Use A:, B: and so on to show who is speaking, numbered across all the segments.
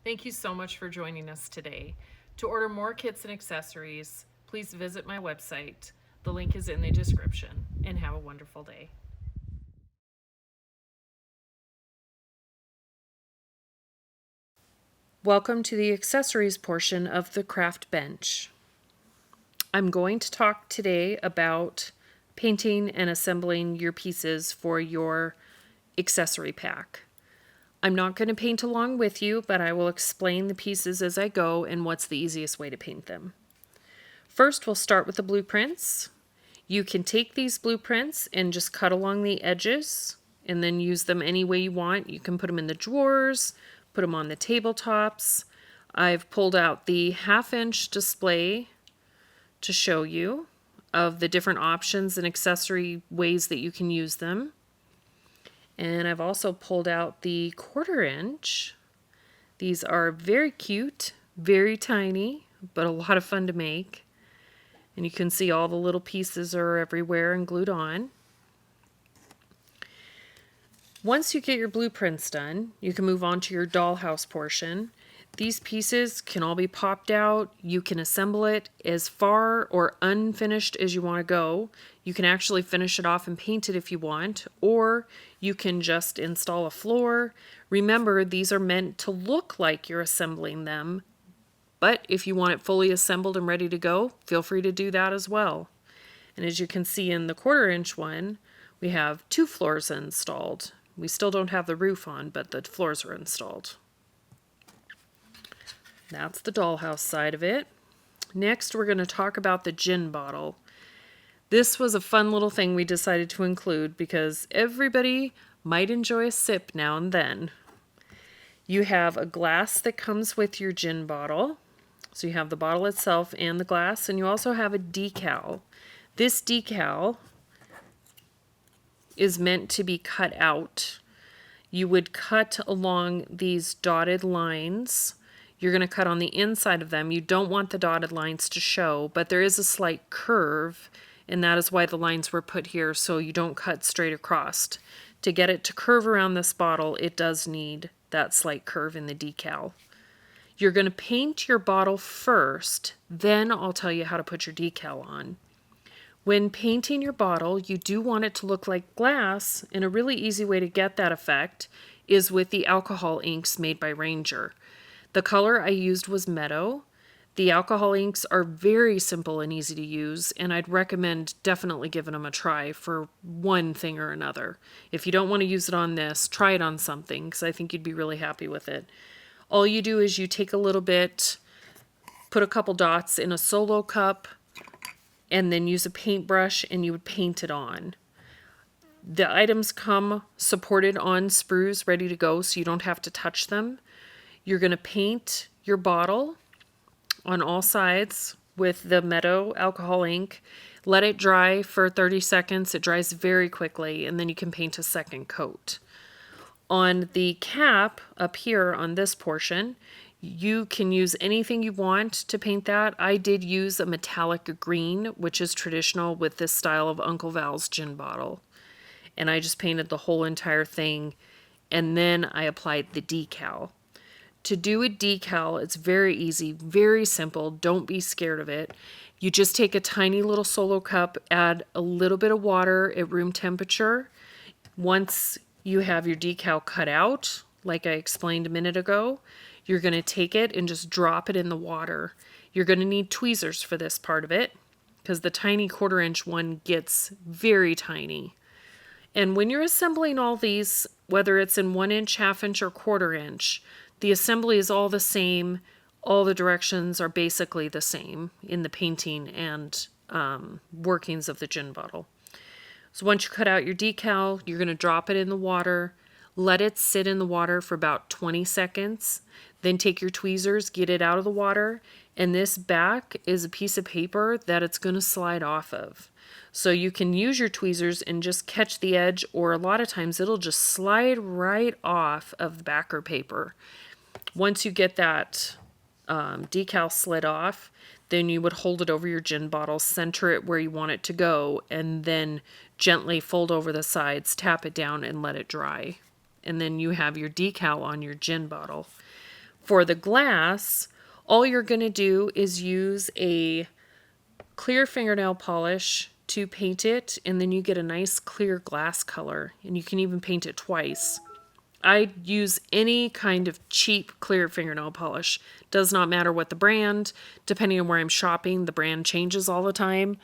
A: Thank you so much for joining us today. To order more kits and accessories, please visit my website. The link is in the description, and have a wonderful day. Welcome to the accessories portion of the craft bench. I'm going to talk today about painting and assembling your pieces for your accessory pack. I'm not going to paint along with you, but I will explain the pieces as I go and what's the easiest way to paint them. First, we'll start with the blueprints. You can take these blueprints and just cut along the edges and then use them any way you want. You can put them in the drawers, put them on the tabletops. I've pulled out the 1/2-inch display to show you of the different options and accessory ways that you can use them. And I've also pulled out the 1/4-inch. These are very cute, very tiny, but a lot of fun to make. And you can see all the little pieces are everywhere and glued on. Once you get your blueprints done, you can move on to your dollhouse portion. These pieces can all be popped out. You can assemble it as far or unfinished as you want to go. You can actually finish it off and paint it if you want, or you can just install a floor. Remember, these are meant to look like you're assembling them, but if you want it fully assembled and ready to go, feel free to do that as well. And as you can see in the 1/4-inch one, we have 2 floors installed. We still don't have the roof on, but the floors are installed. That's the dollhouse side of it. Next, we're going to talk about the gin bottle. This was a fun little thing we decided to include because everybody might enjoy a sip now and then. You have a glass that comes with your gin bottle. So you have the bottle itself and the glass, and you also have a decal. This decal is meant to be cut out. You would cut along these dotted lines. You're going to cut on the inside of them. You don't want the dotted lines to show, but there is a slight curve, and that is why the lines were put here, so you don't cut straight across. To get it to curve around this bottle, it does need that slight curve in the decal. You're going to paint your bottle first, then I'll tell you how to put your decal on. When painting your bottle, you do want it to look like glass, and a really easy way to get that effect is with the alcohol inks made by Ranger. The color I used was Meadow. The alcohol inks are very simple and easy to use, and I'd recommend definitely giving them a try for one thing or another. If you don't want to use it on this, try it on something, because I think you'd be really happy with it. All you do is you take a little bit, put a couple dots in a solo cup, and then use a paintbrush and you would paint it on. The items come supported on sprues ready to go, so you don't have to touch them. You're going to paint your bottle on all sides with the Meadow alcohol ink. Let it dry for 30 seconds. It dries very quickly, and then you can paint a second coat. On the cap up here on this portion, you can use anything you want to paint that. I did use a metallic green, which is traditional with this style of Uncle Val's gin bottle. And I just painted the whole entire thing, and then I applied the decal. To do a decal, it's very easy, very simple. Don't be scared of it. You just take a tiny little solo cup, add a little bit of water at room temperature. Once you have your decal cut out, like I explained a minute ago, you're going to take it and just drop it in the water. You're going to need tweezers for this part of it because the tiny 1/4-inch one gets very tiny. And when you're assembling all these, whether it's in 1-inch, 1/2-inch, or 1/4-inch, the assembly is all the same. All the directions are basically the same in the painting and workings of the gin bottle. So once you cut out your decal, you're going to drop it in the water, let it sit in the water for about 20 seconds, then take your tweezers, get it out of the water, and this back is a piece of paper that it's going to slide off of. So you can use your tweezers and just catch the edge, or a lot of times it'll just slide right off of the backer paper. Once you get that decal slid off, then you would hold it over your gin bottle, center it where you want it to go, and then gently fold over the sides, tap it down, and let it dry. And then you have your decal on your gin bottle. For the glass, all you're going to do is use a clear fingernail polish to paint it, and then you get a nice clear glass color, and you can even paint it twice. I use any kind of cheap clear fingernail polish. Does not matter what the brand. Depending on where I'm shopping, the brand changes all the time.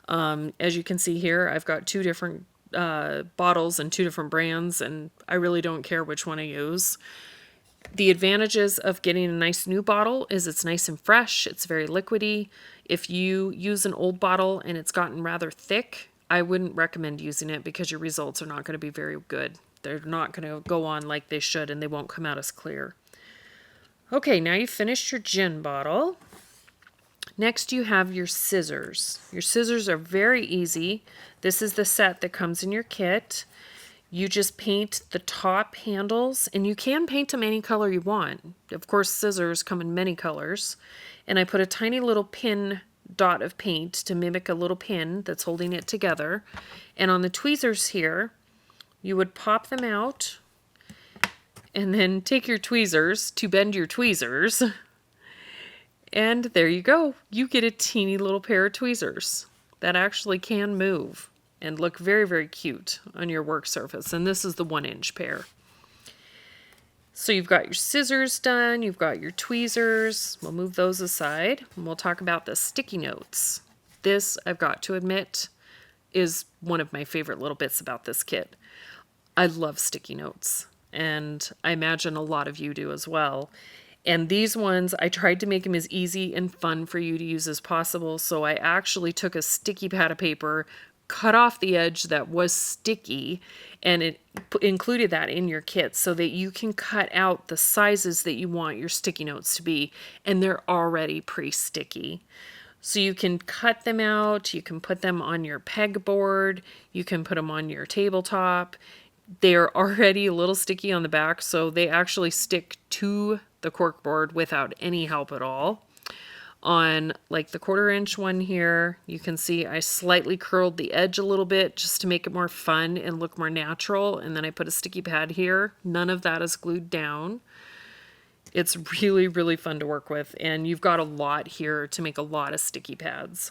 A: As you can see here, I've got two different bottles and two different brands, and I really don't care which one I use. The advantages of getting a nice new bottle is it's nice and fresh. It's very liquidy. If you use an old bottle and it's gotten rather thick, I wouldn't recommend using it because your results are not going to be very good. They're not going to go on like they should, and they won't come out as clear. Okay, now you've finished your gin bottle. Next, you have your scissors. Your scissors are very easy. This is the set that comes in your kit. You just paint the top handles, and you can paint them any color you want. Of course, scissors come in many colors. And I put a tiny little pin dot of paint to mimic a little pin that's holding it together. And on the tweezers here, you would pop them out and then take your tweezers to bend your tweezers. And there you go. You get a teeny little pair of tweezers that actually can move and look very, very cute on your work surface. And this is the 1-inch pair. So you've got your scissors done, you've got your tweezers. We'll move those aside, and we'll talk about the sticky notes. This, I've got to admit, is one of my favorite little bits about this kit. I love sticky notes, and I imagine a lot of you do as well. And these ones, I tried to make them as easy and fun for you to use as possible, so I actually took a sticky pad of paper, cut off the edge that was sticky, and it included that in your kit so that you can cut out the sizes that you want your sticky notes to be, and they're already pre-sticky. So you can cut them out, you can put them on your pegboard, you can put them on your tabletop. They're already a little sticky on the back, so they actually stick to the corkboard without any help at all. On like the 1/4-inch one here, you can see I slightly curled the edge a little bit just to make it more fun and look more natural. And then I put a sticky pad here. None of that is glued down. It's really, really fun to work with. And you've got a lot here to make a lot of sticky pads.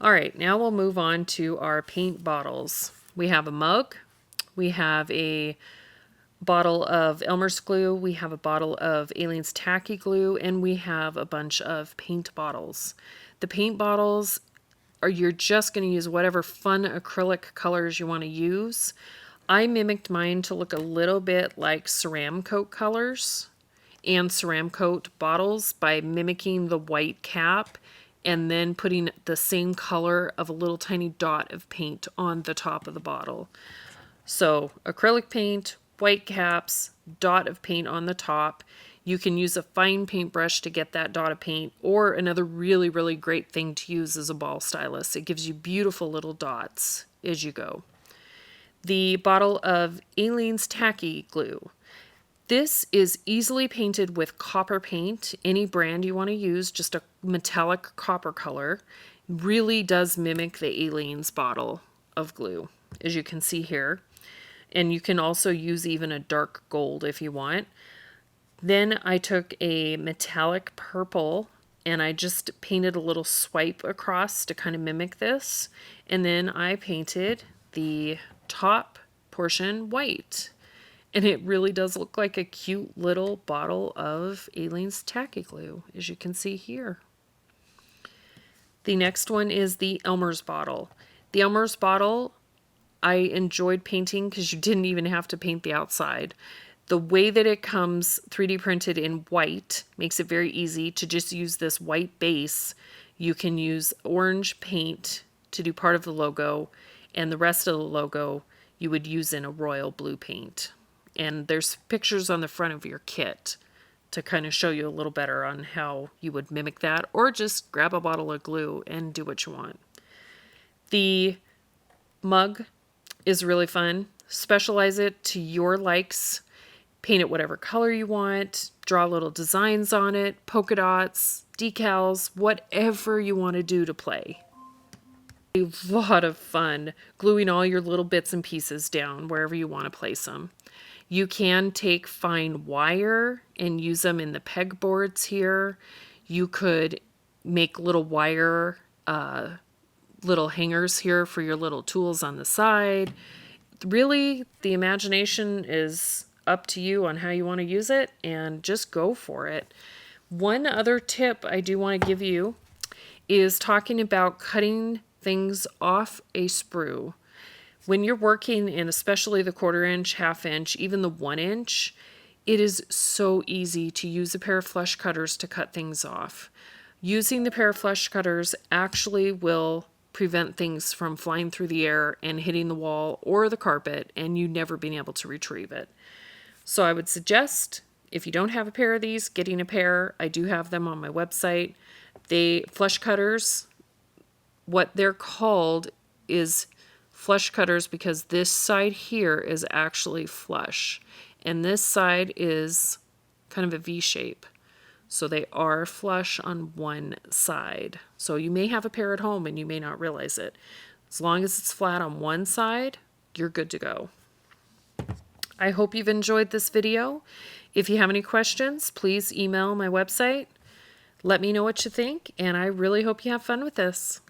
A: All right, now we'll move on to our paint bottles. We have a mug. We have a bottle of Elmer's glue, we have a bottle of Aleene's tacky glue, and we have a bunch of paint bottles. The paint bottles are, you're just going to use whatever fun acrylic colors you want to use. I mimicked mine to look a little bit like Ceramcoat colors and Ceramcoat bottles by mimicking the white cap and then putting the same color of a little tiny dot of paint on the top of the bottle. So acrylic paint, white caps, dot of paint on the top. You can use a fine paintbrush to get that dot of paint, or another really, really great thing to use is a ball stylus. It gives you beautiful little dots as you go. The bottle of Aleene's tacky glue. This is easily painted with copper paint, any brand you want to use, just a metallic copper color. Really does mimic the Aleene's bottle of glue, as you can see here. And you can also use even a dark gold if you want. Then I took a metallic purple and I just painted a little swipe across to kind of mimic this. And then I painted the top portion white. And it really does look like a cute little bottle of Aleene's tacky glue, as you can see here. The next one is the Elmer's bottle. The Elmer's bottle I enjoyed painting because you didn't even have to paint the outside. The way that it comes 3D printed in white makes it very easy to just use this white base. You can use orange paint to do part of the logo, and the rest of the logo you would use in a royal blue paint. And there's pictures on the front of your kit to kind of show you a little better on how you would mimic that, or just grab a bottle of glue and do what you want. The mug is really fun. Specialize it to your likes. Paint it whatever color you want. Draw little designs on it, polka dots, decals, whatever you want to do to play. A lot of fun gluing all your little bits and pieces down wherever you want to place them. You can take fine wire and use them in the pegboards here. You could make little wire, little hangers here for your little tools on the side. Really, the imagination is up to you on how you want to use it, and just go for it. One other tip I do want to give you is talking about cutting things off a sprue. When you're working in especially the 1/4 inch, 1/2 inch, even the 1 inch, it is so easy to use a pair of flush cutters to cut things off. Using the pair of flush cutters actually will prevent things from flying through the air and hitting the wall or the carpet and you never being able to retrieve it. So I would suggest, if you don't have a pair of these, getting a pair. I do have them on my website. Flush cutters, what they're called is flush cutters because this side here is actually flush and this side is kind of a V shape. So they are flush on one side. So you may have a pair at home and you may not realize it. As long as it's flat on one side, you're good to go. I hope you've enjoyed this video. If you have any questions, please email my website. Let me know what you think, and I really hope you have fun with this.